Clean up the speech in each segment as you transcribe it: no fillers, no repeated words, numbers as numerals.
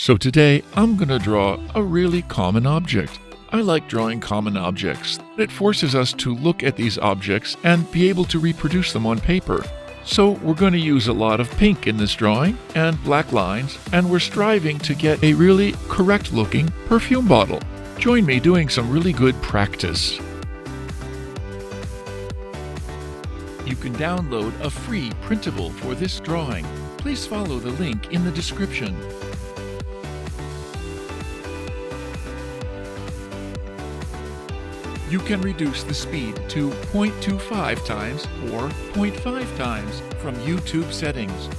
So today, I'm going to draw a really common object. I like drawing common objects. It forces us to look at these objects and be able to reproduce them on paper. So we're going to use a lot of pink in this drawing and black lines, and we're striving to get a really correct-looking perfume bottle. Join me doing some really good practice. You can download a free printable for this drawing. Please follow the link in the description. You can reduce the speed to 0.25 times or 0.5 times from YouTube settings.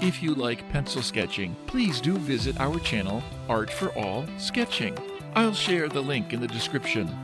If you like pencil sketching, please do visit our channel, Art for All Sketching. I'll share the link in the description.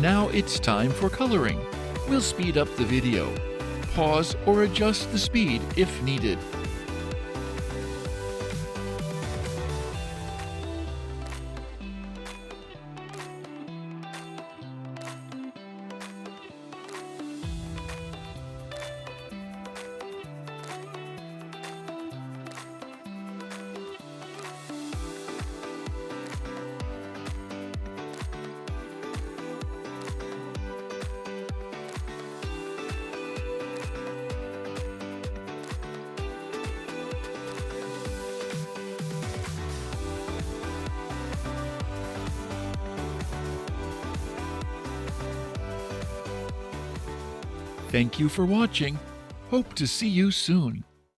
Now it's time for coloring. We'll speed up the video. Pause or adjust the speed if needed. Thank you for watching. Hope to see you soon.